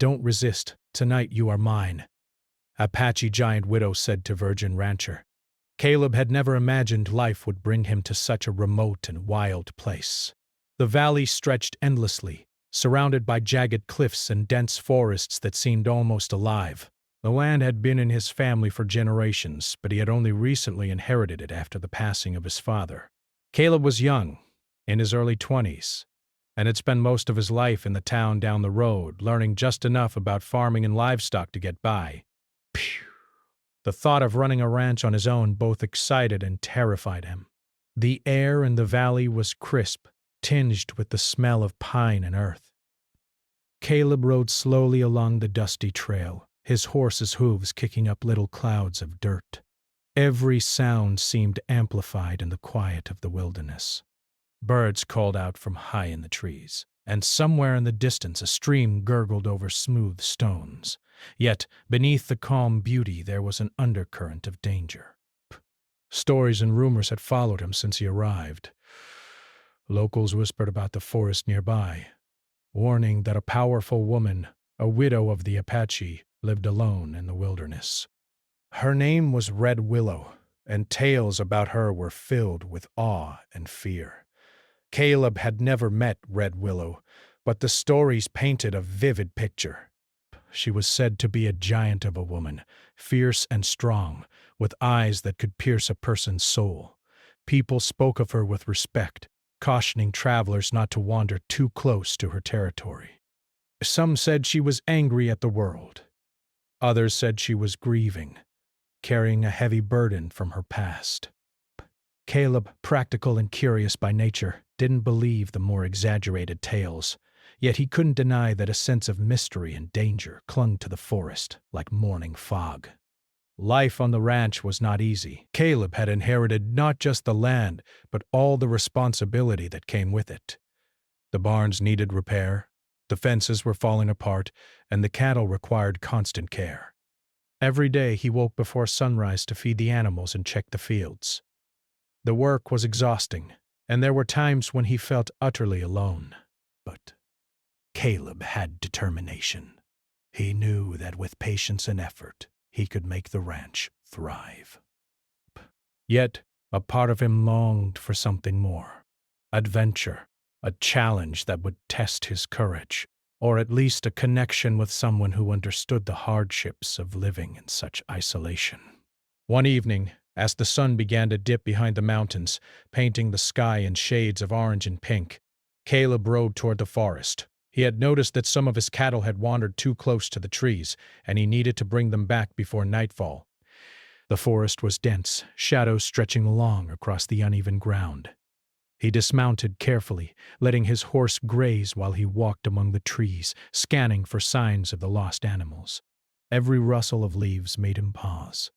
Don't resist. Tonight you are mine," Apache giant widow said to virgin rancher. Caleb had never imagined life would bring him to such a remote and wild place. The valley stretched endlessly, surrounded by jagged cliffs and dense forests that seemed almost alive. The land had been in his family for generations, but he had only recently inherited it after the passing of his father. Caleb was young, in his early 20s, and had spent most of his life in the town down the road, learning just enough about farming and livestock to get by. Phew. The thought of running a ranch on his own both excited and terrified him. The air in the valley was crisp, tinged with the smell of pine and earth. Caleb rode slowly along the dusty trail, his horse's hooves kicking up little clouds of dirt. Every sound seemed amplified in the quiet of the wilderness. Birds called out from high in the trees, and somewhere in the distance a stream gurgled over smooth stones. Yet, beneath the calm beauty there was an undercurrent of danger. Stories and rumors had followed him since he arrived. Locals whispered about the forest nearby, warning that a powerful woman, a widow of the Apache, lived alone in the wilderness. Her name was Red Willow, and tales about her were filled with awe and fear. Caleb had never met Red Willow, but the stories painted a vivid picture. She was said to be a giant of a woman, fierce and strong, with eyes that could pierce a person's soul. People spoke of her with respect, cautioning travelers not to wander too close to her territory. Some said she was angry at the world. Others said she was grieving, carrying a heavy burden from her past. Caleb, practical and curious by nature, didn't believe the more exaggerated tales, yet he couldn't deny that a sense of mystery and danger clung to the forest like morning fog. Life on the ranch was not easy. Caleb had inherited not just the land, but all the responsibility that came with it. The barns needed repair, the fences were falling apart, and the cattle required constant care. Every day he woke before sunrise to feed the animals and check the fields. The work was exhausting, and there were times when he felt utterly alone. But Caleb had determination. He knew that with patience and effort, he could make the ranch thrive. Yet, a part of him longed for something more. Adventure, a challenge that would test his courage, or at least a connection with someone who understood the hardships of living in such isolation. One evening, as the sun began to dip behind the mountains, painting the sky in shades of orange and pink, Caleb rode toward the forest. He had noticed that some of his cattle had wandered too close to the trees, and he needed to bring them back before nightfall. The forest was dense, shadows stretching long across the uneven ground. He dismounted carefully, letting his horse graze while he walked among the trees, scanning for signs of the lost animals. Every rustle of leaves made him pause.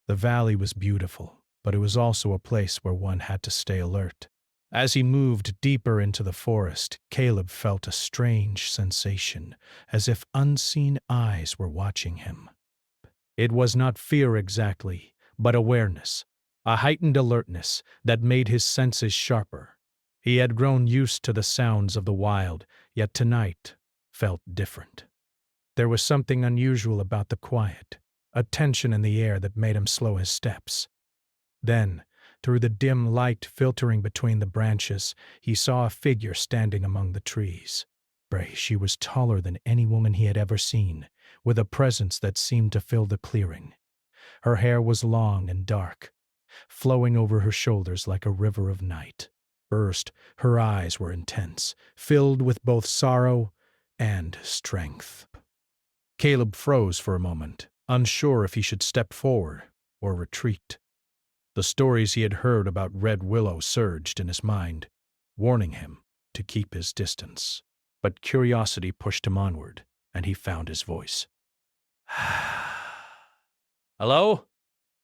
The valley was beautiful, but it was also a place where one had to stay alert. As he moved deeper into the forest, Caleb felt a strange sensation, as if unseen eyes were watching him. It was not fear exactly, but awareness, a heightened alertness that made his senses sharper. He had grown used to the sounds of the wild, yet tonight felt different. There was something unusual about the quiet, a tension in the air that made him slow his steps. Then, through the dim light filtering between the branches, he saw a figure standing among the trees. She was taller than any woman he had ever seen, with a presence that seemed to fill the clearing. Her hair was long and dark, flowing over her shoulders like a river of night. First, her eyes were intense, filled with both sorrow and strength. Caleb froze for a moment, unsure if he should step forward or retreat. The stories he had heard about Red Willow surged in his mind, warning him to keep his distance. But curiosity pushed him onward, and he found his voice. "Hello?"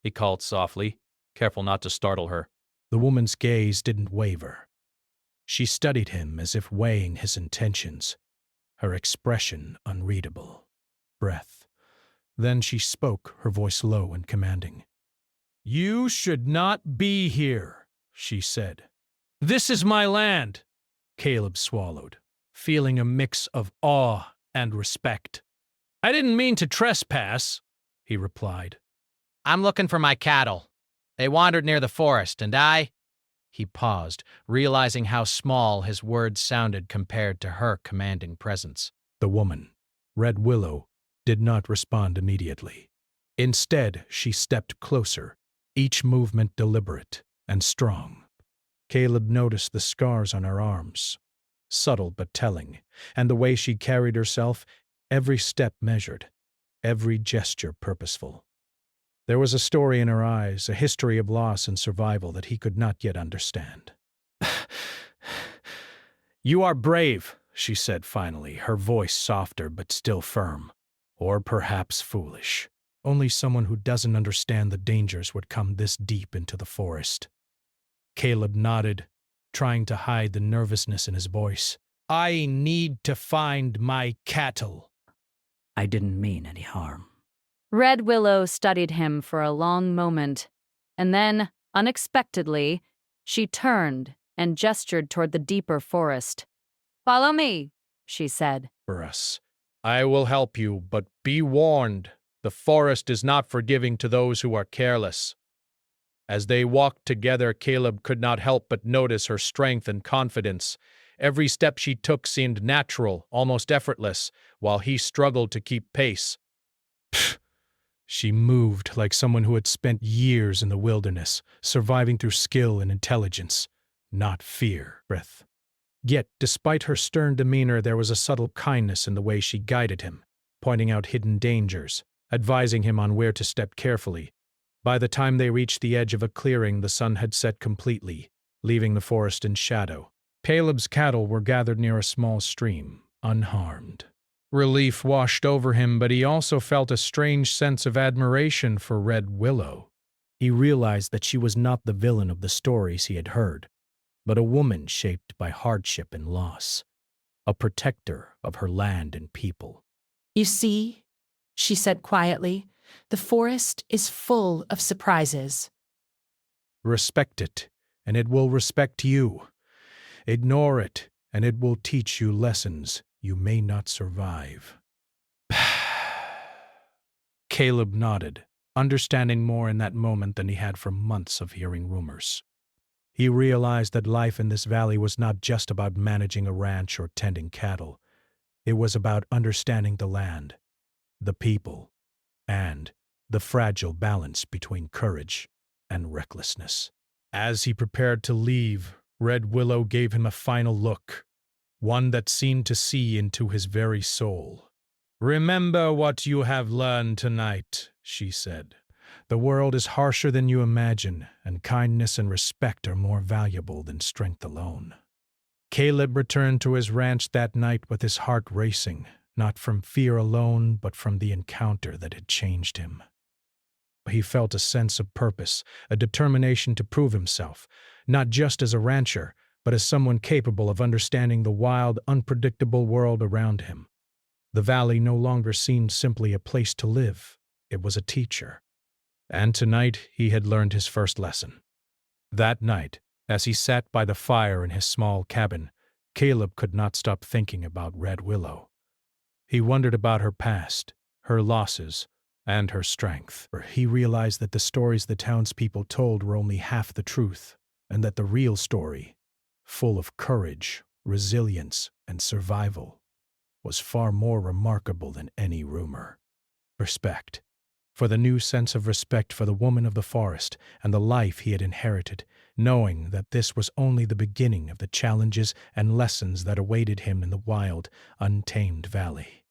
he called softly, careful not to startle her. The woman's gaze didn't waver. She studied him as if weighing his intentions, her expression unreadable. Breath. Then she spoke, her voice low and commanding. "You should not be here," she said. "This is my land." Caleb swallowed, feeling a mix of awe and respect. I didn't mean to trespass, he replied. I'm looking for my cattle. They wandered near the forest, and I— He paused, realizing how small his words sounded compared to her commanding presence. The woman, Red Willow, did not respond immediately. Instead, she stepped closer, each movement deliberate and strong. Caleb noticed the scars on her arms, subtle but telling, and the way she carried herself, every step measured, every gesture purposeful. There was a story in her eyes, a history of loss and survival that he could not yet understand. You are brave, she said finally, her voice softer but still firm. Or perhaps foolish. Only someone who doesn't understand the dangers would come this deep into the forest. Caleb nodded, trying to hide the nervousness in his voice. I need to find my cattle. I didn't mean any harm. Red Willow studied him for a long moment, and then, unexpectedly, she turned and gestured toward the deeper forest. Follow me, she said. For us. I will help you, but be warned, the forest is not forgiving to those who are careless. As they walked together, Caleb could not help but notice her strength and confidence. Every step she took seemed natural, almost effortless, while he struggled to keep pace. She moved like someone who had spent years in the wilderness, surviving through skill and intelligence, not fear. Yet, despite her stern demeanor, there was a subtle kindness in the way she guided him, pointing out hidden dangers, advising him on where to step carefully. By the time they reached the edge of a clearing, the sun had set completely, leaving the forest in shadow. Caleb's cattle were gathered near a small stream, unharmed. Relief washed over him, but he also felt a strange sense of admiration for Red Willow. He realized that she was not the villain of the stories he had heard, but a woman shaped by hardship and loss, a protector of her land and people. You see, she said quietly, the forest is full of surprises. Respect it, and it will respect you. Ignore it, and it will teach you lessons you may not survive. Caleb nodded, understanding more in that moment than he had for months of hearing rumors. He realized that life in this valley was not just about managing a ranch or tending cattle. It was about understanding the land, the people, and the fragile balance between courage and recklessness. As he prepared to leave, Red Willow gave him a final look, one that seemed to see into his very soul. Remember what you have learned tonight, she said. The world is harsher than you imagine, and kindness and respect are more valuable than strength alone. Caleb returned to his ranch that night with his heart racing, not from fear alone, but from the encounter that had changed him. He felt a sense of purpose, a determination to prove himself, not just as a rancher, but as someone capable of understanding the wild, unpredictable world around him. The valley no longer seemed simply a place to live. It was a teacher. And tonight he had learned his first lesson. That night, as he sat by the fire in his small cabin, Caleb could not stop thinking about Red Willow. He wondered about her past, her losses, and her strength. He realized that the stories the townspeople told were only half the truth, and that the real story, full of courage, resilience, and survival, was far more remarkable than any rumor. Respect. For the new sense of respect for the woman of the forest and the life he had inherited, knowing that this was only the beginning of the challenges and lessons that awaited him in the wild, untamed valley.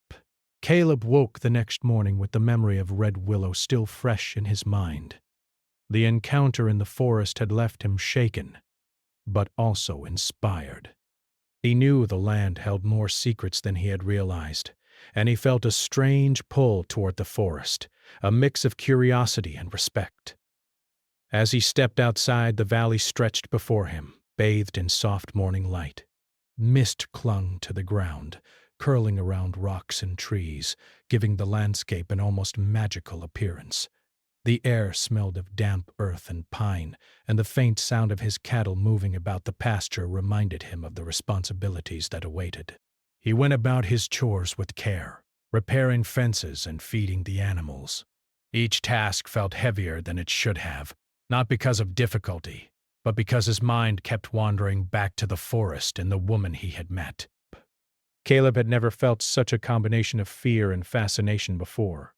Caleb woke the next morning with the memory of Red Willow still fresh in his mind. The encounter in the forest had left him shaken, but also inspired. He knew the land held more secrets than he had realized, and he felt a strange pull toward the forest, a mix of curiosity and respect. As he stepped outside, the valley stretched before him, bathed in soft morning light. Mist clung to the ground, curling around rocks and trees, giving the landscape an almost magical appearance. The air smelled of damp earth and pine, and the faint sound of his cattle moving about the pasture reminded him of the responsibilities that awaited. He went about his chores with care, repairing fences and feeding the animals. Each task felt heavier than it should have, not because of difficulty, but because his mind kept wandering back to the forest and the woman he had met. Caleb had never felt such a combination of fear and fascination before.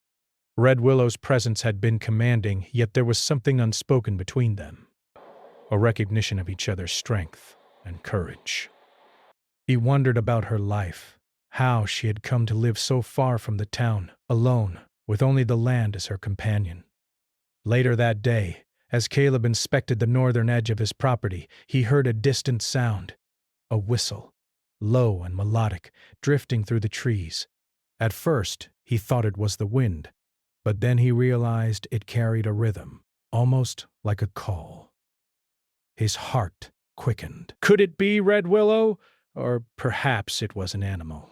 Red Willow's presence had been commanding, yet there was something unspoken between them, a recognition of each other's strength and courage. He wondered about her life, how she had come to live so far from the town, alone, with only the land as her companion. Later that day, as Caleb inspected the northern edge of his property, he heard a distant sound, a whistle, low and melodic, drifting through the trees. At first, he thought it was the wind, but then he realized it carried a rhythm, almost like a call. His heart quickened. Could it be Red Willow? Or perhaps it was an animal.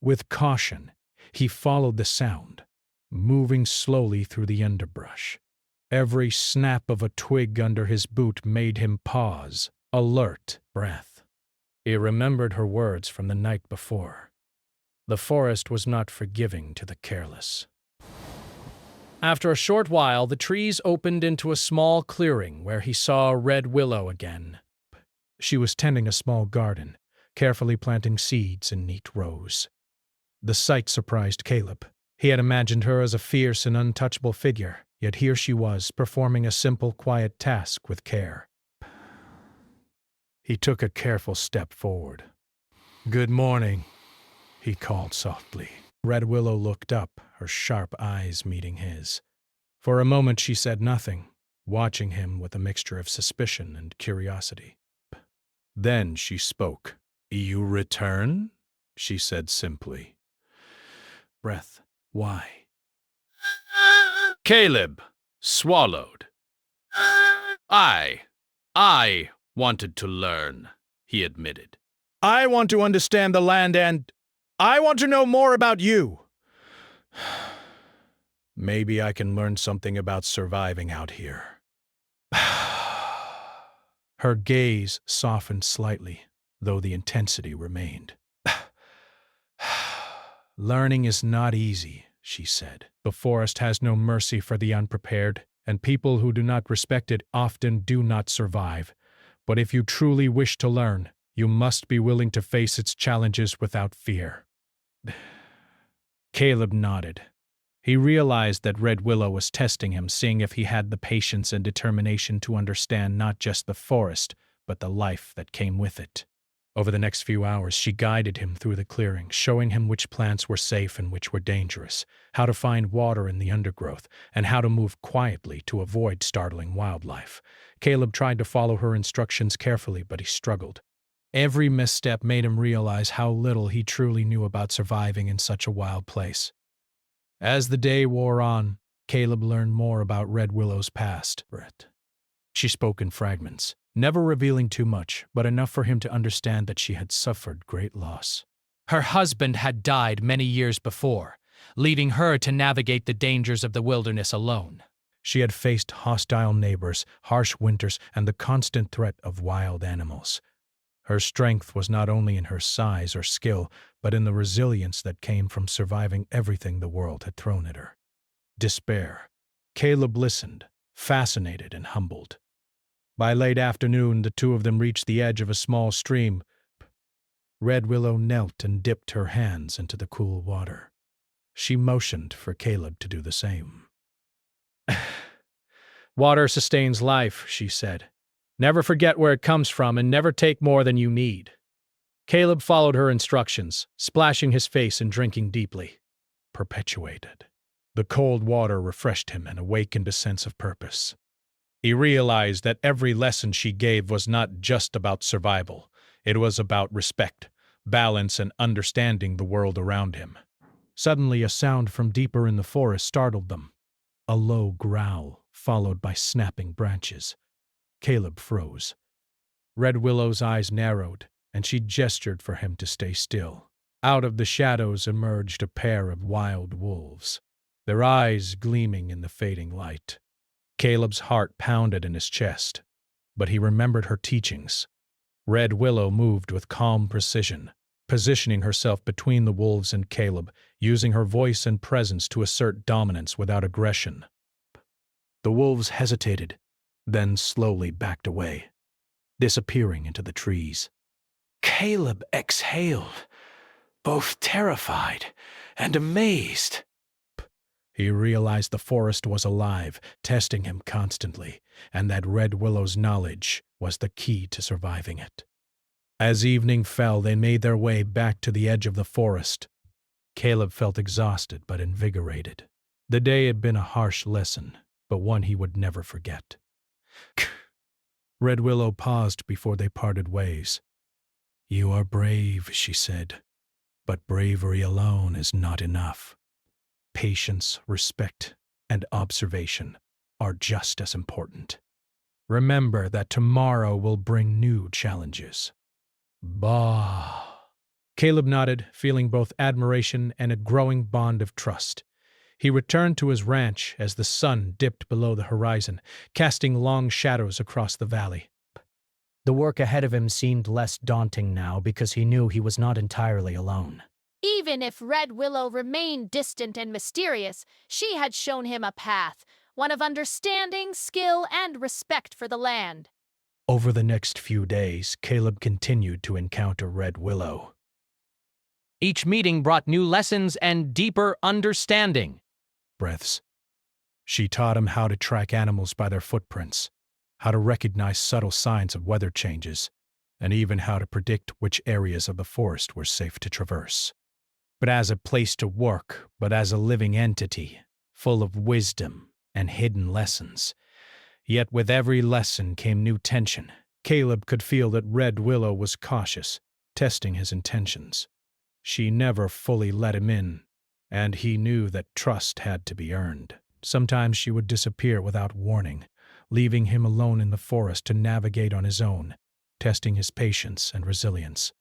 With caution, he followed the sound, moving slowly through the underbrush. Every snap of a twig under his boot made him pause, alert, breath. He remembered her words from the night before. The forest was not forgiving to the careless. After a short while, the trees opened into a small clearing where he saw Red Willow again. She was tending a small garden, carefully planting seeds in neat rows. The sight surprised Caleb. He had imagined her as a fierce and untouchable figure, yet here she was, performing a simple, quiet task with care. He took a careful step forward. "Good morning," he called softly. Red Willow looked up, her sharp eyes meeting his. For a moment she said nothing, watching him with a mixture of suspicion and curiosity. Then she spoke. "You return?" she said simply. Breath. "Why?" Caleb swallowed. I wanted to learn, he admitted. "I want to understand the land and I want to know more about you. Maybe I can learn something about surviving out here." Her gaze softened slightly, though the intensity remained. "Learning is not easy," she said. "The forest has no mercy for the unprepared, and people who do not respect it often do not survive. But if you truly wish to learn, you must be willing to face its challenges without fear." Caleb nodded. He realized that Red Willow was testing him, seeing if he had the patience and determination to understand not just the forest, but the life that came with it. Over the next few hours, she guided him through the clearing, showing him which plants were safe and which were dangerous, how to find water in the undergrowth, and how to move quietly to avoid startling wildlife. Caleb tried to follow her instructions carefully, but he struggled. Every misstep made him realize how little he truly knew about surviving in such a wild place. As the day wore on, Caleb learned more about Red Willow's past. She spoke in fragments, never revealing too much, but enough for him to understand that she had suffered great loss. Her husband had died many years before, leaving her to navigate the dangers of the wilderness alone. She had faced hostile neighbors, harsh winters, and the constant threat of wild animals. Her strength was not only in her size or skill, but in the resilience that came from surviving everything the world had thrown at her. Despair. Caleb listened, fascinated and humbled. By late afternoon, the two of them reached the edge of a small stream. Red Willow knelt and dipped her hands into the cool water. She motioned for Caleb to do the same. "Water sustains life," she said. "Never forget where it comes from and never take more than you need." Caleb followed her instructions, splashing his face and drinking deeply. Perpetuated. The cold water refreshed him and awakened a sense of purpose. He realized that every lesson she gave was not just about survival. It was about respect, balance, and understanding the world around him. Suddenly, a sound from deeper in the forest startled them. A low growl, followed by snapping branches. Caleb froze. Red Willow's eyes narrowed, and she gestured for him to stay still. Out of the shadows emerged a pair of wild wolves, their eyes gleaming in the fading light. Caleb's heart pounded in his chest, but he remembered her teachings. Red Willow moved with calm precision, positioning herself between the wolves and Caleb, using her voice and presence to assert dominance without aggression. The wolves hesitated, then slowly backed away, disappearing into the trees. Caleb exhaled, both terrified and amazed. He realized the forest was alive, testing him constantly, and that Red Willow's knowledge was the key to surviving it. As evening fell, they made their way back to the edge of the forest. Caleb felt exhausted but invigorated. The day had been a harsh lesson, but one he would never forget. Red Willow paused before they parted ways. "You are brave," she said, "but bravery alone is not enough. Patience, respect, and observation are just as important. Remember that tomorrow will bring new challenges." Bah. Caleb nodded, feeling both admiration and a growing bond of trust. He returned to his ranch as the sun dipped below the horizon, casting long shadows across the valley. The work ahead of him seemed less daunting now because he knew he was not entirely alone. Even if Red Willow remained distant and mysterious, she had shown him a path, one of understanding, skill, and respect for the land. Over the next few days, Caleb continued to encounter Red Willow. Each meeting brought new lessons and deeper understanding. Breaths. She taught him how to track animals by their footprints, how to recognize subtle signs of weather changes, and even how to predict which areas of the forest were safe to traverse. But as a place to work, but as a living entity, full of wisdom and hidden lessons. Yet with every lesson came new tension. Caleb could feel that Red Willow was cautious, testing his intentions. She never fully let him in, and he knew that trust had to be earned. Sometimes she would disappear without warning, leaving him alone in the forest to navigate on his own, testing his patience and resilience.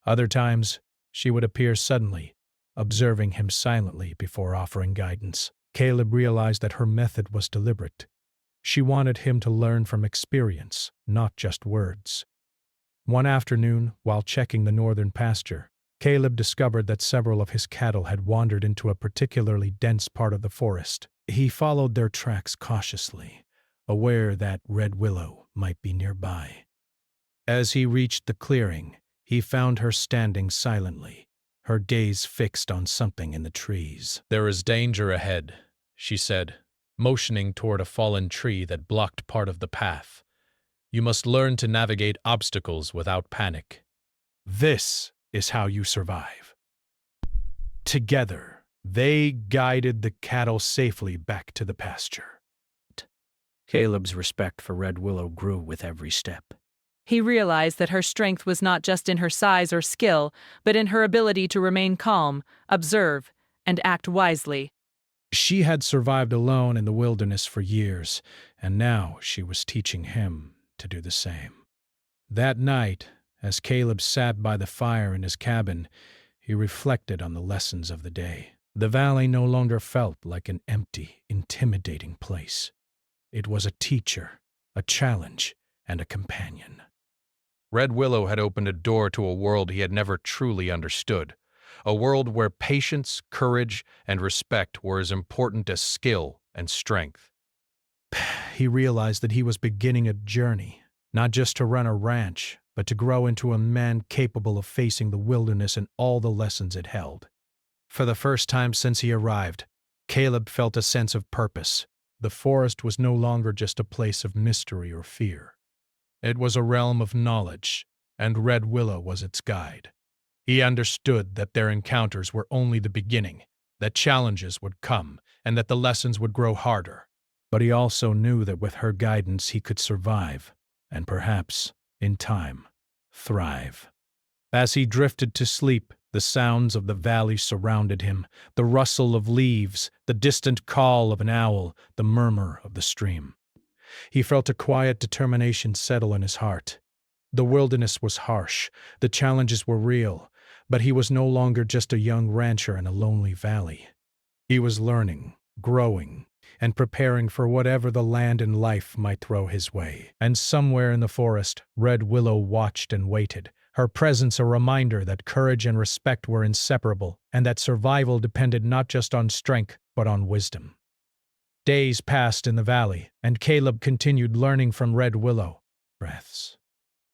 Other times, she would appear suddenly, observing him silently before offering guidance. Caleb realized that her method was deliberate. She wanted him to learn from experience, not just words. One afternoon, while checking the northern pasture, Caleb discovered that several of his cattle had wandered into a particularly dense part of the forest. He followed their tracks cautiously, aware that Red Willow might be nearby. As he reached the clearing, he found her standing silently, her gaze fixed on something in the trees. "There is danger ahead," she said, motioning toward a fallen tree that blocked part of the path. "You must learn to navigate obstacles without panic." This is how you survive. Together, they guided the cattle safely back to the pasture. Caleb's respect for Red Willow grew with every step. He realized that her strength was not just in her size or skill, but in her ability to remain calm, observe, and act wisely. She had survived alone in the wilderness for years, and now she was teaching him to do the same. That night, as Caleb sat by the fire in his cabin, he reflected on the lessons of the day. The valley no longer felt like an empty, intimidating place. It was a teacher, a challenge, and a companion. Red Willow had opened a door to a world he had never truly understood, a world where patience, courage, and respect were as important as skill and strength. He realized that he was beginning a journey, not just to run a ranch, but to grow into a man capable of facing the wilderness and all the lessons it held. For the first time since he arrived, Caleb felt a sense of purpose. The forest was no longer just a place of mystery or fear. It was a realm of knowledge, and Red Willow was its guide. He understood that their encounters were only the beginning, that challenges would come, and that the lessons would grow harder. But he also knew that with her guidance he could survive, and perhaps, in time, thrive. As he drifted to sleep, the sounds of the valley surrounded him, the rustle of leaves, the distant call of an owl, the murmur of the stream. He felt a quiet determination settle in his heart. The wilderness was harsh, the challenges were real, but he was no longer just a young rancher in a lonely valley. He was learning, growing, and preparing for whatever the land and life might throw his way. And somewhere in the forest, Red Willow watched and waited, her presence a reminder that courage and respect were inseparable and that survival depended not just on strength but on wisdom. Days passed in the valley, and Caleb continued learning from Red Willow. Breaths.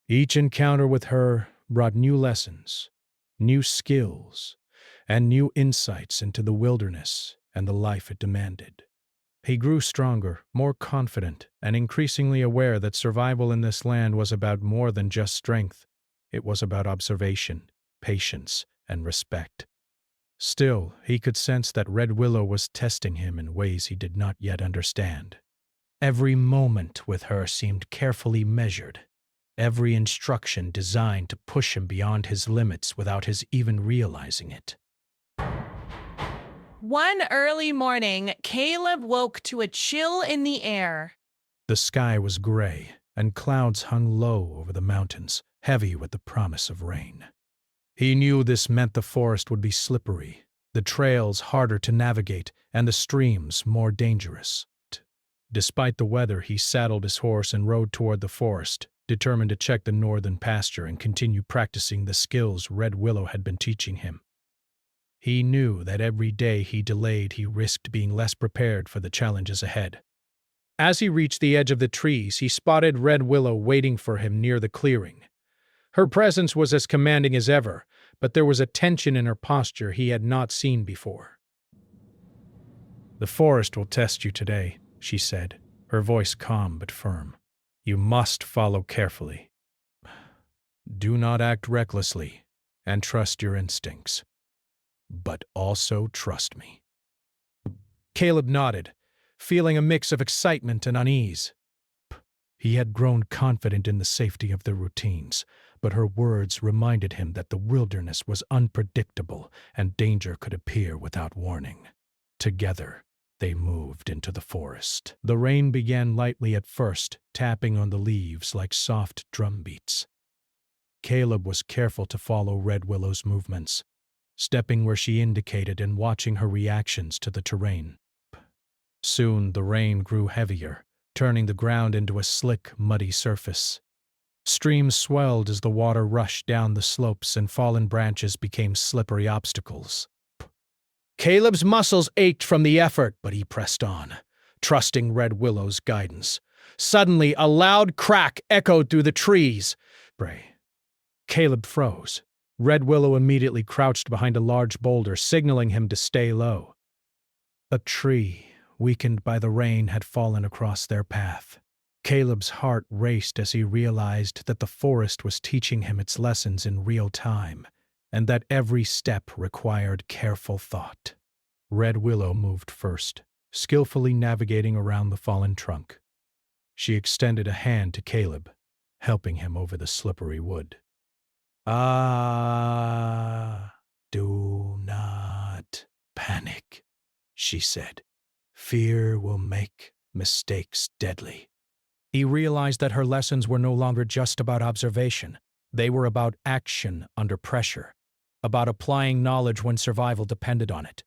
Each encounter with her brought new lessons, new skills, and new insights into the wilderness and the life it demanded. He grew stronger, more confident, and increasingly aware that survival in this land was about more than just strength. It was about observation, patience, and respect. Still, he could sense that Red Willow was testing him in ways he did not yet understand. Every moment with her seemed carefully measured, every instruction designed to push him beyond his limits without his even realizing it. One early morning, Caleb woke to a chill in the air. The sky was gray, and clouds hung low over the mountains, heavy with the promise of rain. He knew this meant the forest would be slippery, the trails harder to navigate, and the streams more dangerous. Despite the weather, he saddled his horse and rode toward the forest, determined to check the northern pasture and continue practicing the skills Red Willow had been teaching him. He knew that every day he delayed, he risked being less prepared for the challenges ahead. As he reached the edge of the trees, he spotted Red Willow waiting for him near the clearing. Her presence was as commanding as ever, but there was a tension in her posture he had not seen before. "The forest will test you today," she said, her voice calm but firm. "You must follow carefully. Do not act recklessly, and trust your instincts. But also trust me." Caleb nodded, feeling a mix of excitement and unease. He had grown confident in the safety of their routines, but her words reminded him that the wilderness was unpredictable and danger could appear without warning. Together, they moved into the forest. The rain began lightly at first, tapping on the leaves like soft drum beats. Caleb was careful to follow Red Willow's movements, stepping where she indicated and watching her reactions to the terrain. Soon the rain grew heavier, turning the ground into a slick, muddy surface. Streams swelled as the water rushed down the slopes and fallen branches became slippery obstacles. Caleb's muscles ached from the effort, but he pressed on, trusting Red Willow's guidance. Suddenly, a loud crack echoed through the trees. Caleb froze. Red Willow immediately crouched behind a large boulder, signaling him to stay low. A tree, weakened by the rain, had fallen across their path. Caleb's heart raced as he realized that the forest was teaching him its lessons in real time, and that every step required careful thought. Red Willow moved first, skillfully navigating around the fallen trunk. She extended a hand to Caleb, helping him over the slippery wood. Do not panic," she said. "Fear will make mistakes deadly." He realized that her lessons were no longer just about observation. They were about action under pressure, about applying knowledge when survival depended on it.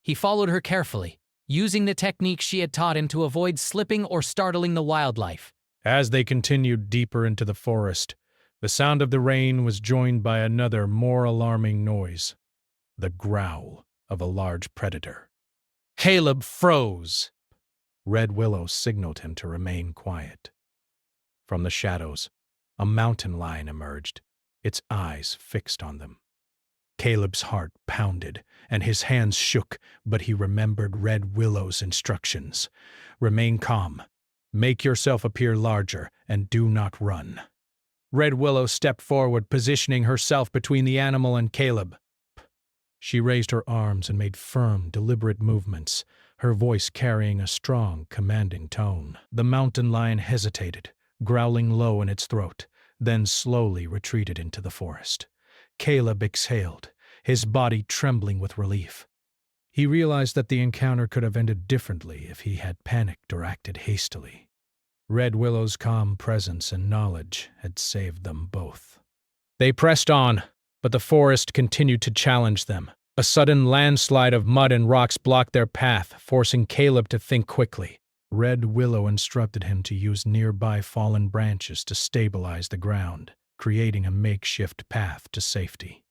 He followed her carefully, using the techniques she had taught him to avoid slipping or startling the wildlife. As they continued deeper into the forest, the sound of the rain was joined by another, more alarming noise, the growl of a large predator. Caleb froze. Red Willow signaled him to remain quiet. From the shadows, a mountain lion emerged, its eyes fixed on them. Caleb's heart pounded, and his hands shook, but he remembered Red Willow's instructions. Remain calm, make yourself appear larger, and do not run. Red Willow stepped forward, positioning herself between the animal and Caleb. She raised her arms and made firm, deliberate movements, her voice carrying a strong, commanding tone. The mountain lion hesitated, growling low in its throat, then slowly retreated into the forest. Caleb exhaled, his body trembling with relief. He realized that the encounter could have ended differently if he had panicked or acted hastily. Red Willow's calm presence and knowledge had saved them both. They pressed on, but the forest continued to challenge them. A sudden landslide of mud and rocks blocked their path, forcing Caleb to think quickly. Red Willow instructed him to use nearby fallen branches to stabilize the ground, creating a makeshift path to safety.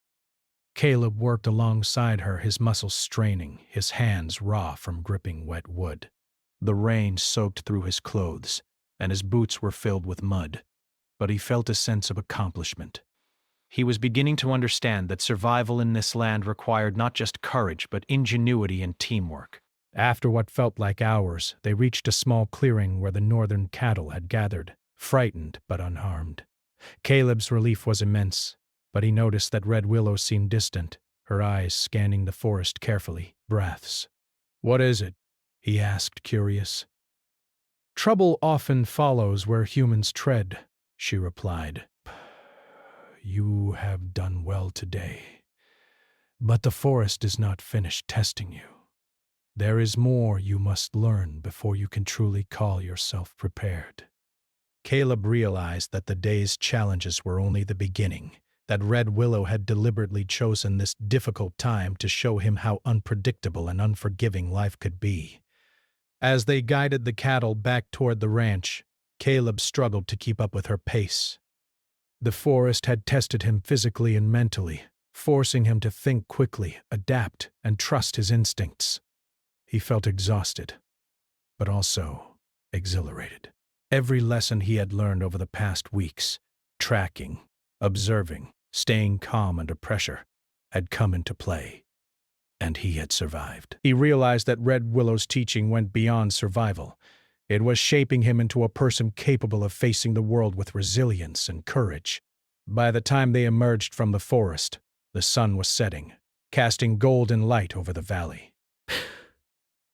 Caleb worked alongside her, his muscles straining, his hands raw from gripping wet wood. The rain soaked through his clothes, and his boots were filled with mud, but he felt a sense of accomplishment. He was beginning to understand that survival in this land required not just courage, but ingenuity and teamwork. After what felt like hours, they reached a small clearing where the northern cattle had gathered, frightened but unharmed. Caleb's relief was immense, but he noticed that Red Willow seemed distant, her eyes scanning the forest carefully, breaths. "What is it?" he asked, curious. "Trouble often follows where humans tread," she replied. "You have done well today, but the forest is not finished testing you. There is more you must learn before you can truly call yourself prepared." Caleb realized that the day's challenges were only the beginning, that Red Willow had deliberately chosen this difficult time to show him how unpredictable and unforgiving life could be. As they guided the cattle back toward the ranch, Caleb struggled to keep up with her pace. The forest had tested him physically and mentally, forcing him to think quickly, adapt, and trust his instincts. He felt exhausted, but also exhilarated. Every lesson he had learned over the past weeks, tracking, observing, staying calm under pressure, had come into play, and he had survived. He realized that Red Willow's teaching went beyond survival. It was shaping him into a person capable of facing the world with resilience and courage. By the time they emerged from the forest, the sun was setting, casting golden light over the valley.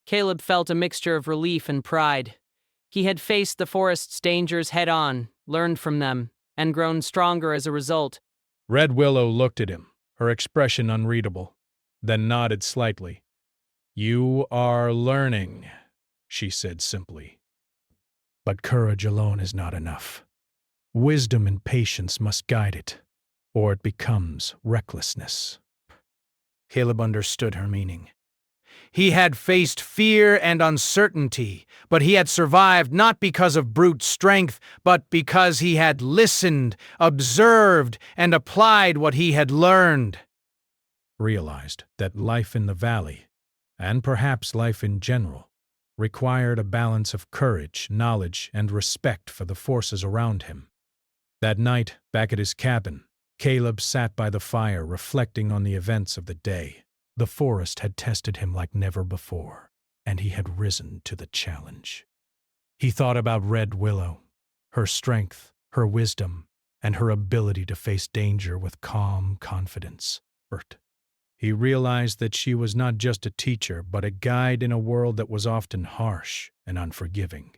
Caleb felt a mixture of relief and pride. He had faced the forest's dangers head-on, learned from them, and grown stronger as a result. Red Willow looked at him, her expression unreadable, then nodded slightly. "You are learning," she said simply. "But courage alone is not enough. Wisdom and patience must guide it, or it becomes recklessness." Caleb understood her meaning. He had faced fear and uncertainty, but he had survived not because of brute strength, but because he had listened, observed, and applied what he had learned. Realized that life in the valley, and perhaps life in general, required a balance of courage, knowledge, and respect for the forces around him. That night, back at his cabin, Caleb sat by the fire reflecting on the events of the day. The forest had tested him like never before, and he had risen to the challenge. He thought about Red Willow, her strength, her wisdom, and her ability to face danger with calm confidence. He realized that she was not just a teacher, but a guide in a world that was often harsh and unforgiving.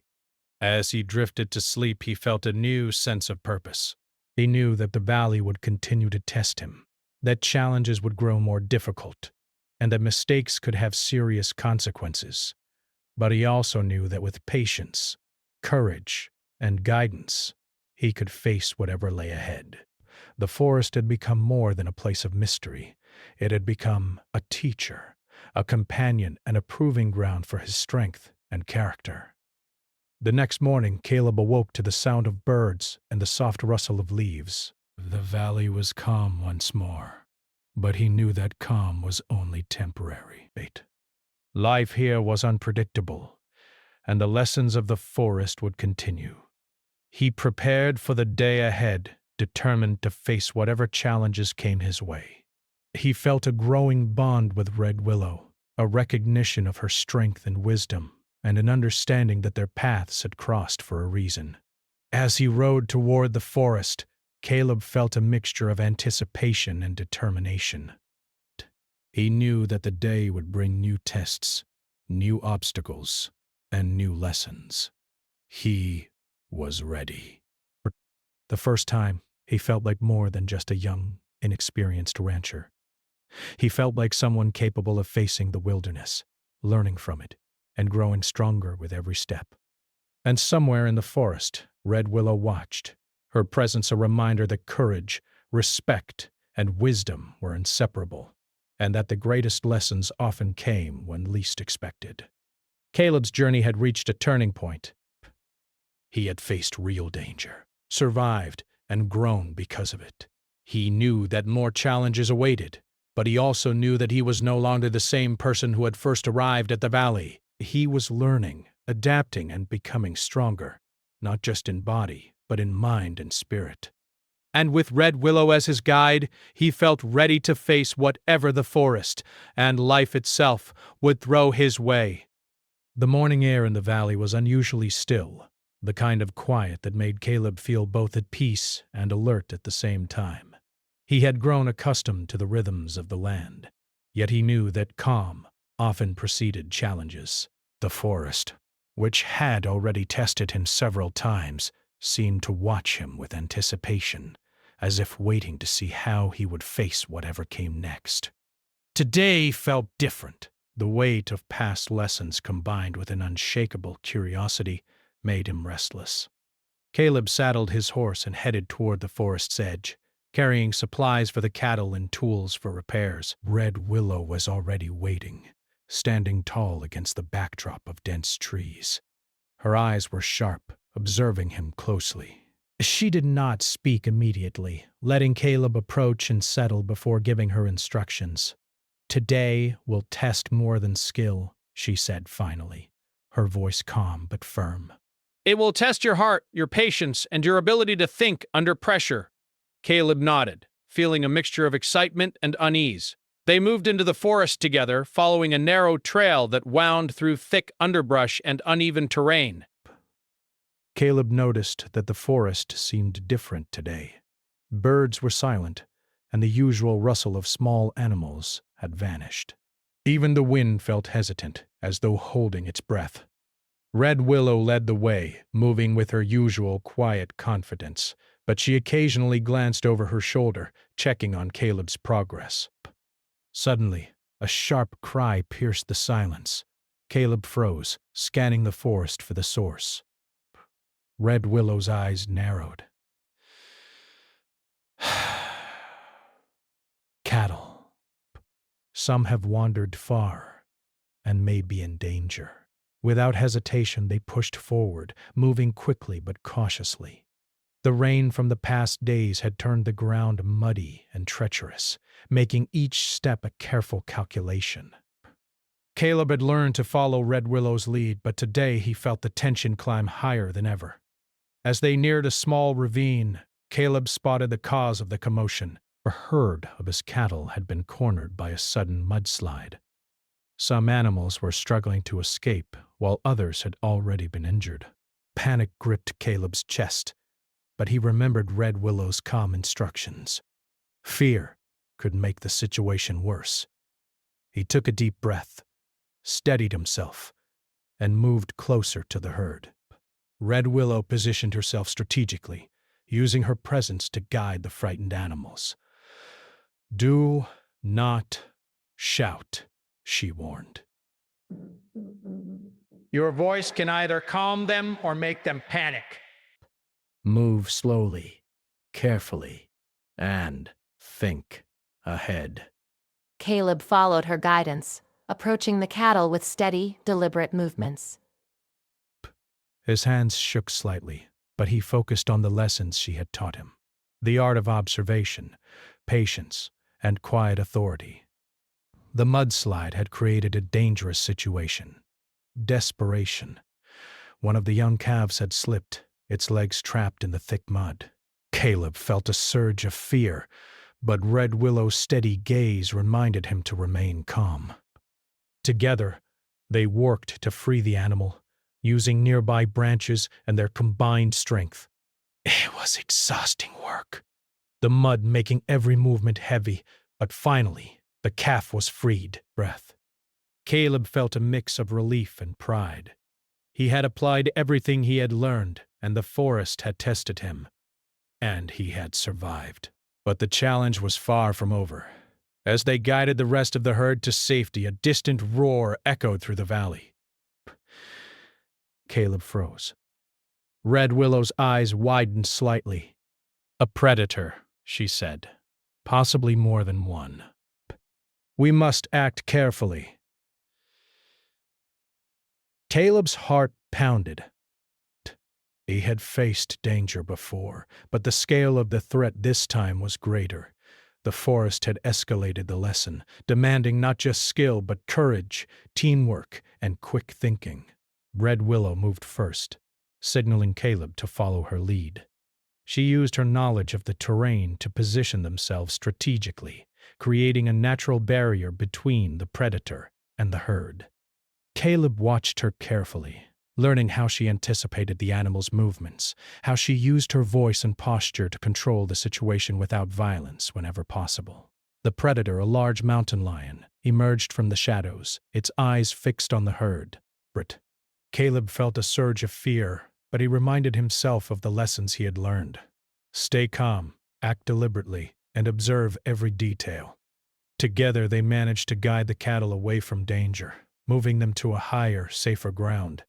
As he drifted to sleep, he felt a new sense of purpose. He knew that the valley would continue to test him, that challenges would grow more difficult, and that mistakes could have serious consequences. But he also knew that with patience, courage, and guidance, he could face whatever lay ahead. The forest had become more than a place of mystery. It had become a teacher, a companion, and a proving ground for his strength and character. The next morning, Caleb awoke to the sound of birds and the soft rustle of leaves. The valley was calm once more, but he knew that calm was only temporary. Life here was unpredictable, and the lessons of the forest would continue. He prepared for the day ahead, determined to face whatever challenges came his way. He felt a growing bond with Red Willow, a recognition of her strength and wisdom, and an understanding that their paths had crossed for a reason. As he rode toward the forest, Caleb felt a mixture of anticipation and determination. He knew that the day would bring new tests, new obstacles, and new lessons. He was ready. For the first time, he felt like more than just a young, inexperienced rancher. He felt like someone capable of facing the wilderness, learning from it, and growing stronger with every step. And somewhere in the forest, Red Willow watched, her presence a reminder that courage, respect, and wisdom were inseparable, and that the greatest lessons often came when least expected. Caleb's journey had reached a turning point. He had faced real danger, survived, and grown because of it. He knew that more challenges awaited, but he also knew that he was no longer the same person who had first arrived at the valley. He was learning, adapting, and becoming stronger, not just in body, but in mind and spirit. And with Red Willow as his guide, he felt ready to face whatever the forest and life itself would throw his way. The morning air in the valley was unusually still, the kind of quiet that made Caleb feel both at peace and alert at the same time. He had grown accustomed to the rhythms of the land, yet he knew that calm often preceded challenges. The forest, which had already tested him several times, seemed to watch him with anticipation, as if waiting to see how he would face whatever came next. Today felt different. The weight of past lessons combined with an unshakable curiosity made him restless. Caleb saddled his horse and headed toward the forest's edge, carrying supplies for the cattle and tools for repairs. Red Willow was already waiting, standing tall against the backdrop of dense trees. Her eyes were sharp, observing him closely. She did not speak immediately, letting Caleb approach and settle before giving her instructions. "Today will test more than skill," she said finally, her voice calm but firm. "It will test your heart, your patience, and your ability to think under pressure." Caleb nodded, feeling a mixture of excitement and unease. They moved into the forest together, following a narrow trail that wound through thick underbrush and uneven terrain. Caleb noticed that the forest seemed different today. Birds were silent, and the usual rustle of small animals had vanished. Even the wind felt hesitant, as though holding its breath. Red Willow led the way, moving with her usual quiet confidence, but she occasionally glanced over her shoulder, checking on Caleb's progress. Suddenly, a sharp cry pierced the silence. Caleb froze, scanning the forest for the source. Red Willow's eyes narrowed. Cattle. Some have wandered far and may be in danger. Without hesitation, they pushed forward, moving quickly but cautiously. The rain from the past days had turned the ground muddy and treacherous, making each step a careful calculation. Caleb had learned to follow Red Willow's lead, but today he felt the tension climb higher than ever. As they neared a small ravine, Caleb spotted the cause of the commotion. A herd of his cattle had been cornered by a sudden mudslide. Some animals were struggling to escape, while others had already been injured. Panic gripped Caleb's chest, but he remembered Red Willow's calm instructions. Fear could make the situation worse. He took a deep breath, steadied himself, and moved closer to the herd. Red Willow positioned herself strategically, using her presence to guide the frightened animals. "Do not shout," she warned. "Your voice can either calm them or make them panic." "Move slowly, carefully, and think ahead." Caleb followed her guidance, approaching the cattle with steady, deliberate movements. His hands shook slightly, but he focused on the lessons she had taught him. The art of observation, patience, and quiet authority. The mudslide had created a dangerous situation. Desperation. One of the young calves had slipped, its legs trapped in the thick mud. Caleb felt a surge of fear, but Red Willow's steady gaze reminded him to remain calm. Together, they worked to free the animal, using nearby branches and their combined strength. It was exhausting work, the mud making every movement heavy, but finally, the calf was freed. Caleb felt a mix of relief and pride. He had applied everything he had learned, and the forest had tested him. And he had survived. But the challenge was far from over. As they guided the rest of the herd to safety, a distant roar echoed through the valley. Caleb froze. Red Willow's eyes widened slightly. "A predator," she said. "Possibly more than one. We must act carefully." Caleb's heart pounded. He had faced danger before, but the scale of the threat this time was greater. The forest had escalated the lesson, demanding not just skill but courage, teamwork, and quick thinking. Red Willow moved first, signaling Caleb to follow her lead. She used her knowledge of the terrain to position themselves strategically, creating a natural barrier between the predator and the herd. Caleb watched her carefully, learning how she anticipated the animal's movements, how she used her voice and posture to control the situation without violence whenever possible. The predator, a large mountain lion, emerged from the shadows, its eyes fixed on the herd. Caleb felt a surge of fear, but he reminded himself of the lessons he had learned. Stay calm, act deliberately, and observe every detail. Together they managed to guide the cattle away from danger, moving them to a higher, safer ground.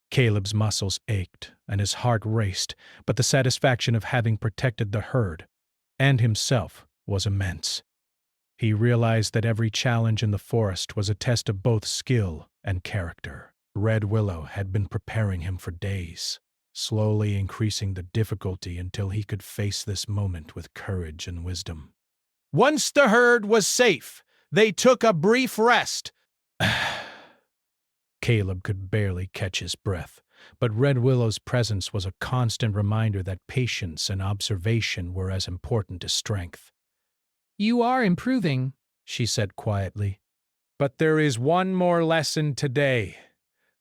Caleb's muscles ached and his heart raced, but the satisfaction of having protected the herd and himself was immense. He realized that every challenge in the forest was a test of both skill and character. Red Willow had been preparing him for days, slowly increasing the difficulty until he could face this moment with courage and wisdom. Once the herd was safe, they took a brief rest. Caleb could barely catch his breath, but Red Willow's presence was a constant reminder that patience and observation were as important as strength. You are improving, she said quietly. But there is one more lesson today.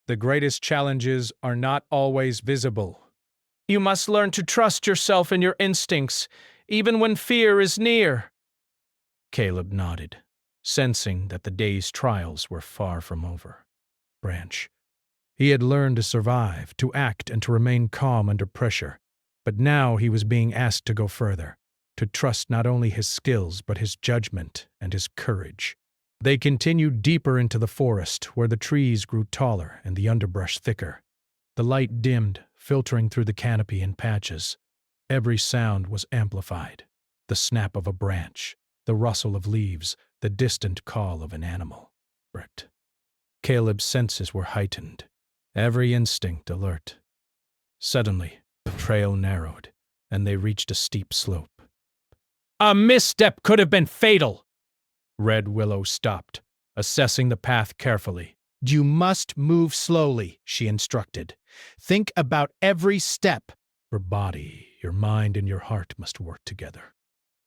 The greatest challenges are not always visible. You must learn to trust yourself and your instincts, even when fear is near. Caleb nodded, sensing that the day's trials were far from over. He had learned to survive, to act, and to remain calm under pressure, but now he was being asked to go further, to trust not only his skills but his judgment and his courage. They continued deeper into the forest, where the trees grew taller and the underbrush thicker. The light dimmed, filtering through the canopy in patches. Every sound was amplified: the snap of a branch, the rustle of leaves, the distant call of an animal. Caleb's senses were heightened, every instinct alert. Suddenly, the trail narrowed, and they reached a steep slope. A misstep could have been fatal. Red Willow stopped, assessing the path carefully. You must move slowly, she instructed. Think about every step. Your body, your mind, and your heart must work together.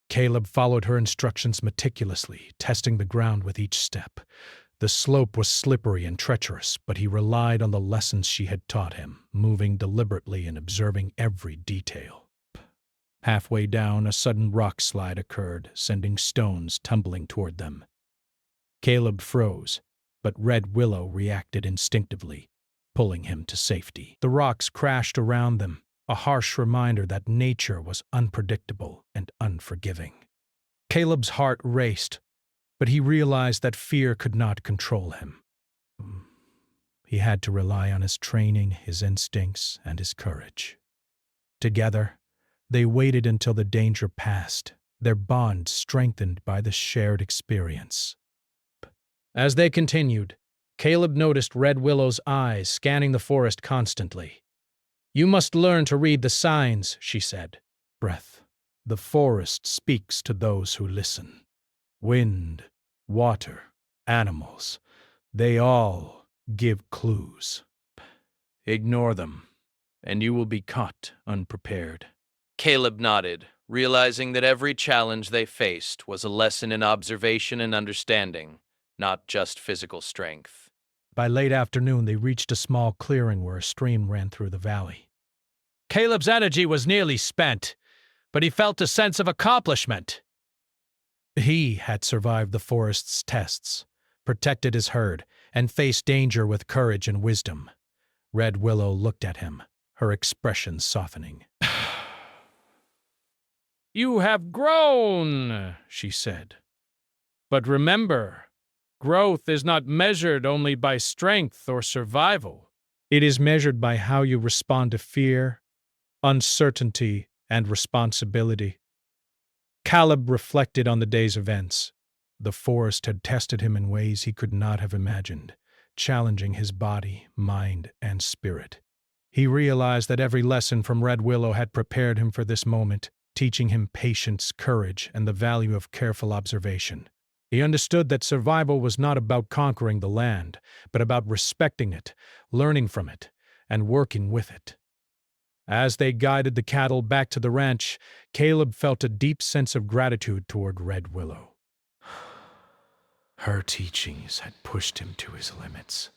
Caleb followed her instructions meticulously, testing the ground with each step. The slope was slippery and treacherous, but he relied on the lessons she had taught him, moving deliberately and observing every detail. Halfway down, a sudden rock slide occurred, sending stones tumbling toward them. Caleb froze, but Red Willow reacted instinctively, pulling him to safety. The rocks crashed around them, a harsh reminder that nature was unpredictable and unforgiving. Caleb's heart raced, but he realized that fear could not control him. He had to rely on his training, his instincts, and his courage. Together, they waited until the danger passed, their bond strengthened by the shared experience. As they continued, Caleb noticed Red Willow's eyes scanning the forest constantly. You must learn to read the signs, she said. The forest speaks to those who listen. Wind, water, animals, they all give clues. Ignore them, and you will be caught unprepared. Caleb nodded, realizing that every challenge they faced was a lesson in observation and understanding, not just physical strength. By late afternoon, they reached a small clearing where a stream ran through the valley. Caleb's energy was nearly spent, but he felt a sense of accomplishment. He had survived the forest's tests, protected his herd, and faced danger with courage and wisdom. Red Willow looked at him, her expression softening. You have grown, she said. But remember, growth is not measured only by strength or survival. It is measured by how you respond to fear, uncertainty, and responsibility. Caleb reflected on the day's events. The forest had tested him in ways he could not have imagined, challenging his body, mind, and spirit. He realized that every lesson from Red Willow had prepared him for this moment, teaching him patience, courage, and the value of careful observation. He understood that survival was not about conquering the land, but about respecting it, learning from it, and working with it. As they guided the cattle back to the ranch, Caleb felt a deep sense of gratitude toward Red Willow. Her teachings had pushed him to his limits,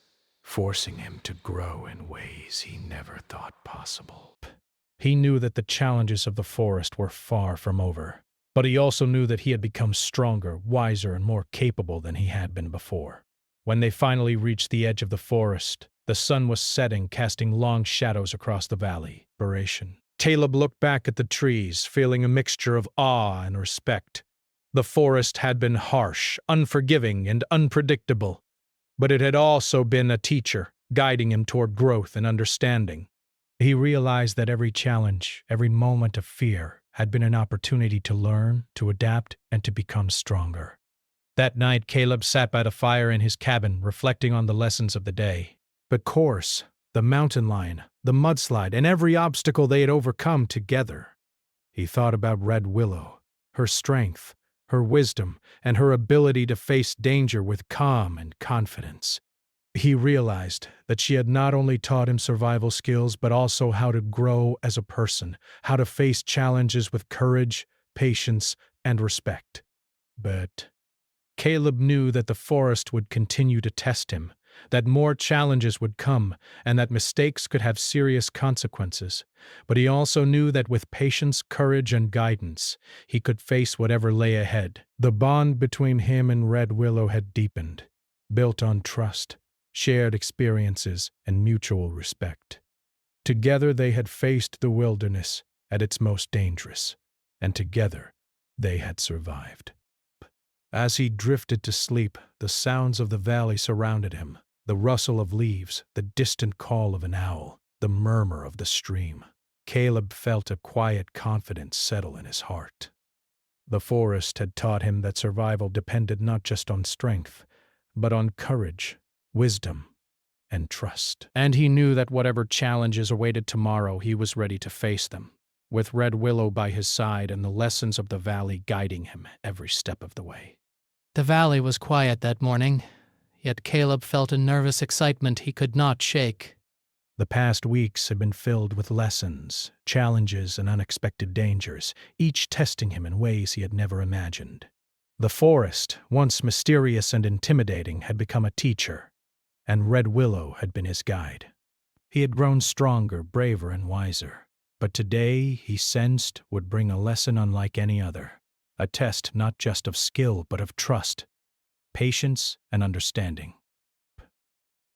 forcing him to grow in ways he never thought possible. He knew that the challenges of the forest were far from over, but he also knew that he had become stronger, wiser, and more capable than he had been before. When they finally reached the edge of the forest, the sun was setting, casting long shadows across the valley. Caleb looked back at the trees, feeling a mixture of awe and respect. The forest had been harsh, unforgiving, and unpredictable, but it had also been a teacher, guiding him toward growth and understanding. He realized that every challenge, every moment of fear, had been an opportunity to learn, to adapt, and to become stronger. That night, Caleb sat by the fire in his cabin, reflecting on the lessons of the day. The course, the mountain lion, the mudslide, and every obstacle they had overcome together. He thought about Red Willow, her strength, her wisdom, and her ability to face danger with calm and confidence. He realized that she had not only taught him survival skills, but also how to grow as a person, how to face challenges with courage, patience, and respect. But Caleb knew that the forest would continue to test him, that more challenges would come, and that mistakes could have serious consequences. But he also knew that with patience, courage, and guidance, he could face whatever lay ahead. The bond between him and Red Willow had deepened, built on trust, shared experiences, and mutual respect. Together they had faced the wilderness at its most dangerous, and together they had survived. As he drifted to sleep, the sounds of the valley surrounded him, the rustle of leaves, the distant call of an owl, the murmur of the stream. Caleb felt a quiet confidence settle in his heart. The forest had taught him that survival depended not just on strength, but on courage, wisdom, and trust. And he knew that whatever challenges awaited tomorrow, he was ready to face them, with Red Willow by his side and the lessons of the valley guiding him every step of the way. The valley was quiet that morning, yet Caleb felt a nervous excitement he could not shake. The past weeks had been filled with lessons, challenges, and unexpected dangers, each testing him in ways he had never imagined. The forest, once mysterious and intimidating, had become a teacher, and Red Willow had been his guide. He had grown stronger, braver, and wiser, but today, he sensed, would bring a lesson unlike any other. A test not just of skill, but of trust, patience, and understanding.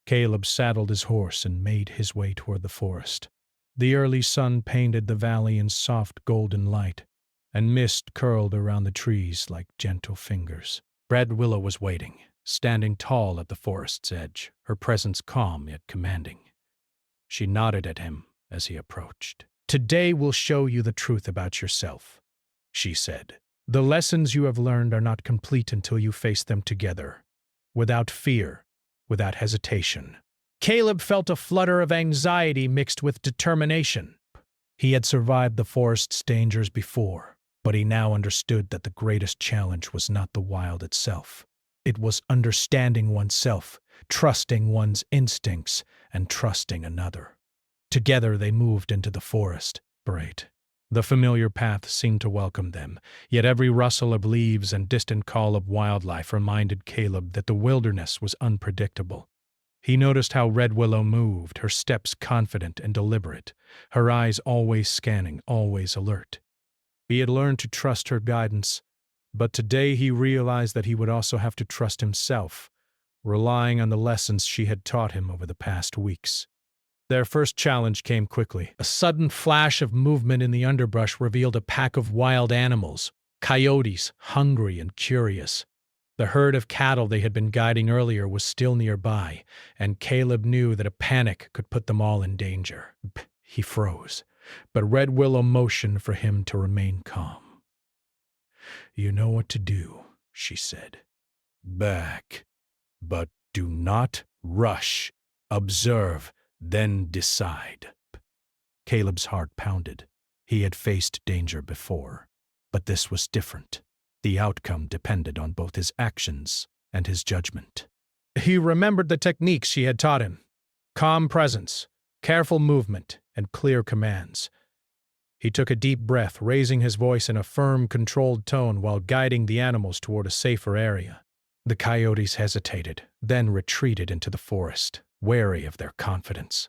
Caleb saddled his horse and made his way toward the forest. The early sun painted the valley in soft golden light, and mist curled around the trees like gentle fingers. Red Willow was waiting, standing tall at the forest's edge, her presence calm yet commanding. She nodded at him as he approached. "Today will show you the truth about yourself," she said. "The lessons you have learned are not complete until you face them together, without fear, without hesitation." Caleb felt a flutter of anxiety mixed with determination. He had survived the forest's dangers before, but he now understood that the greatest challenge was not the wild itself. It was understanding oneself, trusting one's instincts, and trusting another. Together they moved into the forest. The familiar path seemed to welcome them, yet every rustle of leaves and distant call of wildlife reminded Caleb that the wilderness was unpredictable. He noticed how Red Willow moved, her steps confident and deliberate, her eyes always scanning, always alert. He had learned to trust her guidance, but today he realized that he would also have to trust himself, relying on the lessons she had taught him over the past weeks. Their first challenge came quickly. A sudden flash of movement in the underbrush revealed a pack of wild animals, coyotes, hungry and curious. The herd of cattle they had been guiding earlier was still nearby, and Caleb knew that a panic could put them all in danger. He froze, but Red Willow motioned for him to remain calm. "You know what to do," she said. "Back, but do not rush. Observe, then decide." Caleb's heart pounded. He had faced danger before, but this was different. The outcome depended on both his actions and his judgment. He remembered the techniques she had taught him: calm presence, careful movement, and clear commands. He took a deep breath, raising his voice in a firm, controlled tone while guiding the animals toward a safer area. The coyotes hesitated, then retreated into the forest, wary of their confidence.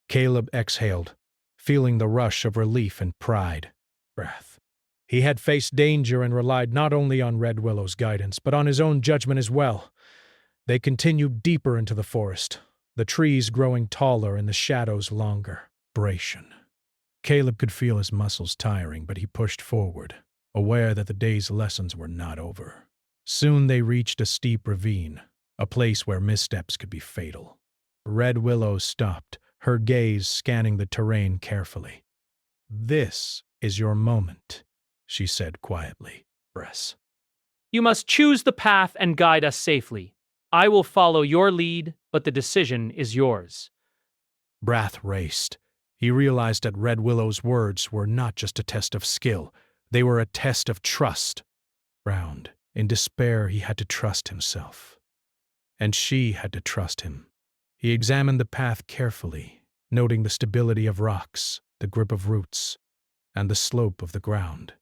Caleb exhaled, feeling the rush of relief and pride. Breath. He had faced danger and relied not only on Red Willow's guidance, but on his own judgment as well. They continued deeper into the forest, the trees growing taller and the shadows longer. Bration. Caleb could feel his muscles tiring, but he pushed forward, aware that the day's lessons were not over. Soon they reached a steep ravine, a place where missteps could be fatal. Red Willow stopped, her gaze scanning the terrain carefully. "This is your moment," she said quietly. "Press." You must choose the path and guide us safely. I will follow your lead, but the decision is yours. Brath raced. He realized that Red Willow's words were not just a test of skill, they were a test of trust. Round, in despair, he had to trust himself. And she had to trust him. He examined the path carefully, noting the stability of rocks, the grip of roots, and the slope of the ground.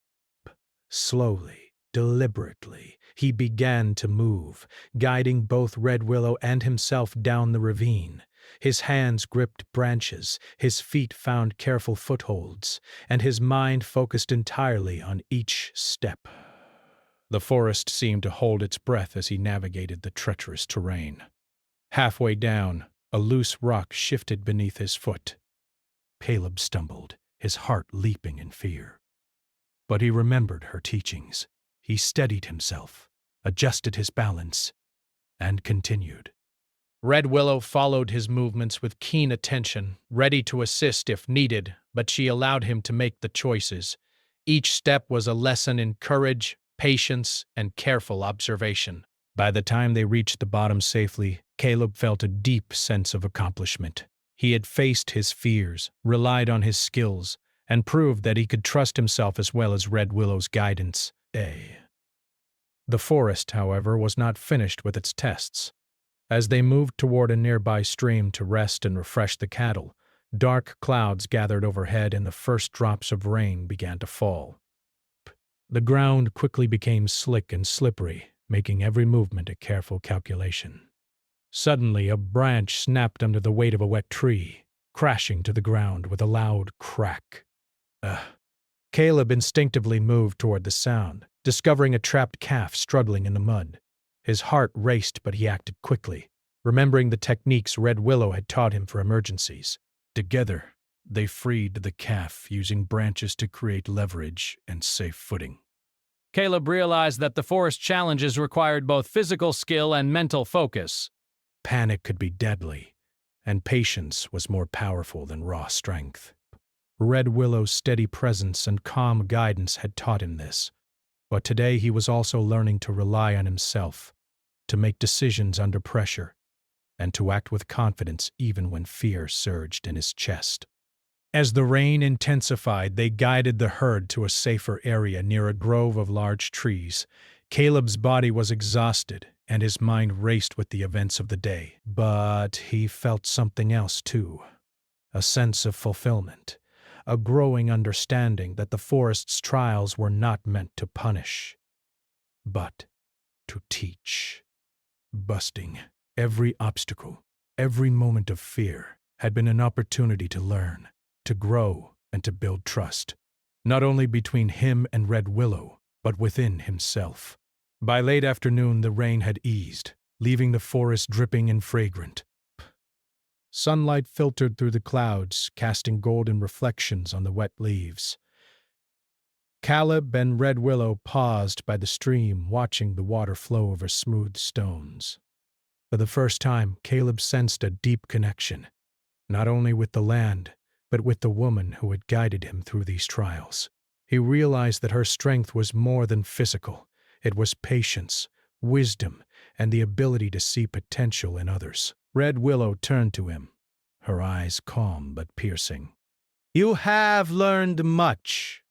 Slowly, deliberately, he began to move, guiding both Red Willow and himself down the ravine. His hands gripped branches, his feet found careful footholds, and his mind focused entirely on each step. The forest seemed to hold its breath as he navigated the treacherous terrain. Halfway down, a loose rock shifted beneath his foot. Caleb stumbled, his heart leaping in fear. But he remembered her teachings. He steadied himself, adjusted his balance, and continued. Red Willow followed his movements with keen attention, ready to assist if needed, but she allowed him to make the choices. Each step was a lesson in courage, patience, and careful observation. By the time they reached the bottom safely, Caleb felt a deep sense of accomplishment. He had faced his fears, relied on his skills, and proved that he could trust himself as well as Red Willow's guidance. The forest, however, was not finished with its tests. As they moved toward a nearby stream to rest and refresh the cattle, dark clouds gathered overhead and the first drops of rain began to fall. The ground quickly became slick and slippery, making every movement a careful calculation. Suddenly, a branch snapped under the weight of a wet tree, crashing to the ground with a loud crack. Caleb instinctively moved toward the sound, discovering a trapped calf struggling in the mud. His heart raced, but he acted quickly, remembering the techniques Red Willow had taught him for emergencies. Together, they freed the calf, using branches to create leverage and safe footing. Caleb realized that the forest challenges required both physical skill and mental focus. Panic could be deadly, and patience was more powerful than raw strength. Red Willow's steady presence and calm guidance had taught him this, but today he was also learning to rely on himself, to make decisions under pressure, and to act with confidence even when fear surged in his chest. As the rain intensified, they guided the herd to a safer area near a grove of large trees. Caleb's body was exhausted, and his mind raced with the events of the day. But he felt something else too, a sense of fulfillment, a growing understanding that the forest's trials were not meant to punish, but to teach. Busting every obstacle, every moment of fear, had been an opportunity to learn, to grow, and to build trust, not only between him and Red Willow, but within himself. By late afternoon, the rain had eased, leaving the forest dripping and fragrant. Sunlight filtered through the clouds, casting golden reflections on the wet leaves. Caleb and Red Willow paused by the stream, watching the water flow over smooth stones. For the first time, Caleb sensed a deep connection, not only with the land, but with the woman who had guided him through these trials. He realized that her strength was more than physical. It was patience, wisdom, and the ability to see potential in others. Red Willow turned to him, her eyes calm but piercing. You have learned much,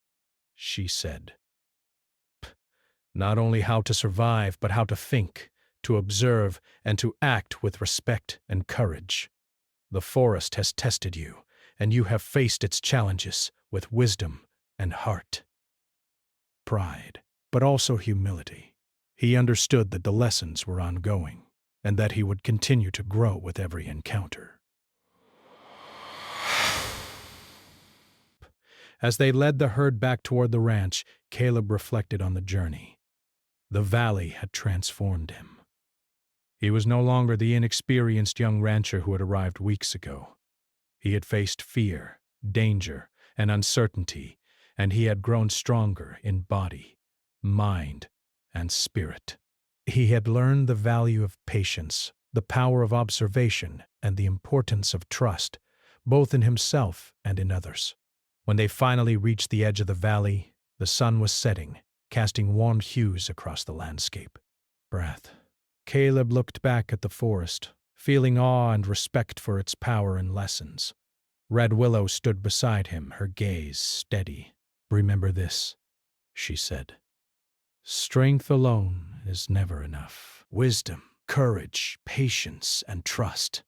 she said. Not only how to survive, but how to think, to observe, and to act with respect and courage. The forest has tested you, and you have faced its challenges with wisdom and heart. Pride, but also humility. He understood that the lessons were ongoing, and that he would continue to grow with every encounter. As they led the herd back toward the ranch, Caleb reflected on the journey. The valley had transformed him. He was no longer the inexperienced young rancher who had arrived weeks ago. He had faced fear, danger, and uncertainty, and he had grown stronger in body, mind, and spirit. He had learned the value of patience, the power of observation, and the importance of trust, both in himself and in others. When they finally reached the edge of the valley, the sun was setting, casting warm hues across the landscape. Breath. Caleb looked back at the forest, feeling awe and respect for its power and lessons. Red Willow stood beside him, her gaze steady. "Remember this," she said. "Strength alone is never enough. Wisdom, courage, patience, and trust.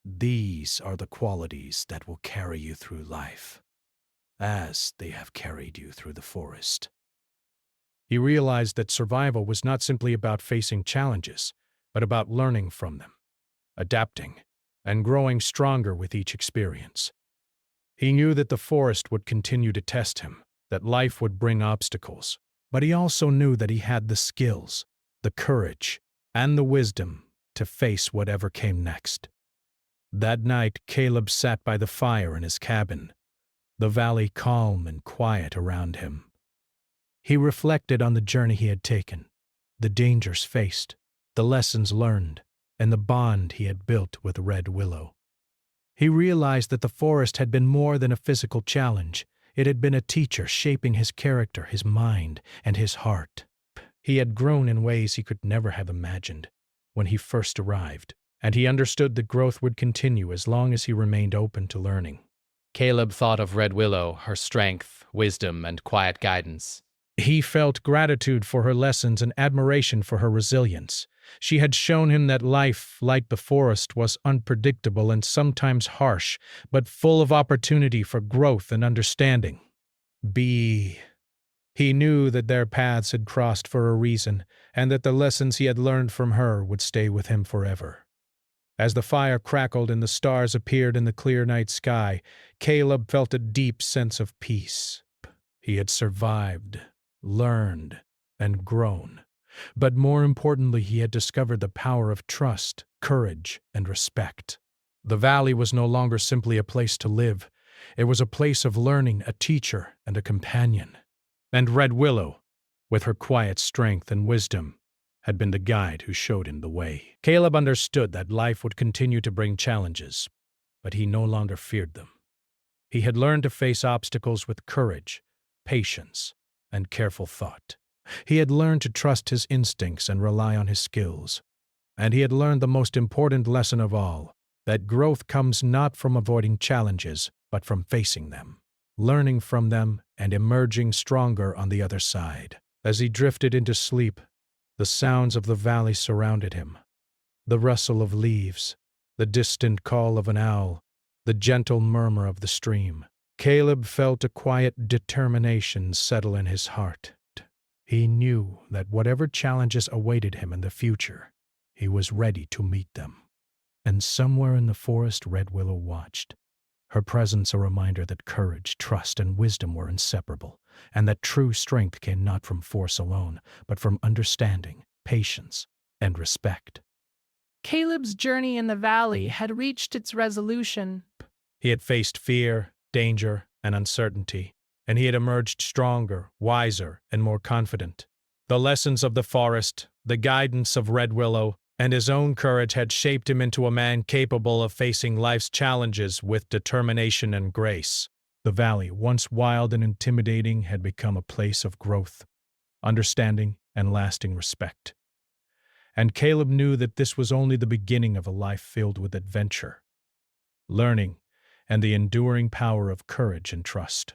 These are the qualities that will carry you through life, as they have carried you through the forest." He realized that survival was not simply about facing challenges, but about learning from them, adapting, and growing stronger with each experience. He knew that the forest would continue to test him, that life would bring obstacles, but he also knew that he had the skills, the courage, and the wisdom to face whatever came next. That night, Caleb sat by the fire in his cabin, the valley calm and quiet around him. He reflected on the journey he had taken, the dangers faced, the lessons learned, and the bond he had built with Red Willow. He realized that the forest had been more than a physical challenge. It had been a teacher shaping his character, his mind, and his heart. He had grown in ways he could never have imagined when he first arrived, and he understood that growth would continue as long as he remained open to learning. Caleb thought of Red Willow, her strength, wisdom, and quiet guidance. He felt gratitude for her lessons and admiration for her resilience. She had shown him that life, like the forest, was unpredictable and sometimes harsh, but full of opportunity for growth and understanding. He knew that their paths had crossed for a reason, and that the lessons he had learned from her would stay with him forever. As the fire crackled and the stars appeared in the clear night sky, Caleb felt a deep sense of peace. He had survived, learned, and grown. But more importantly, he had discovered the power of trust, courage, and respect. The valley was no longer simply a place to live. It was a place of learning, a teacher, and a companion. And Red Willow, with her quiet strength and wisdom, had been the guide who showed him the way. Caleb understood that life would continue to bring challenges, but he no longer feared them. He had learned to face obstacles with courage, patience, and careful thought. He had learned to trust his instincts and rely on his skills. And he had learned the most important lesson of all, that growth comes not from avoiding challenges, but from facing them, learning from them, and emerging stronger on the other side. As he drifted into sleep, the sounds of the valley surrounded him. The rustle of leaves, the distant call of an owl, the gentle murmur of the stream. Caleb felt a quiet determination settle in his heart. He knew that whatever challenges awaited him in the future, he was ready to meet them. And somewhere in the forest, Red Willow watched, her presence a reminder that courage, trust, and wisdom were inseparable, and that true strength came not from force alone, but from understanding, patience, and respect. Caleb's journey in the valley had reached its resolution. He had faced fear, danger, and uncertainty, and he had emerged stronger, wiser, and more confident. The lessons of the forest, the guidance of Red Willow, and his own courage had shaped him into a man capable of facing life's challenges with determination and grace. The valley, once wild and intimidating, had become a place of growth, understanding, and lasting respect. And Caleb knew that this was only the beginning of a life filled with adventure, learning, and the enduring power of courage and trust.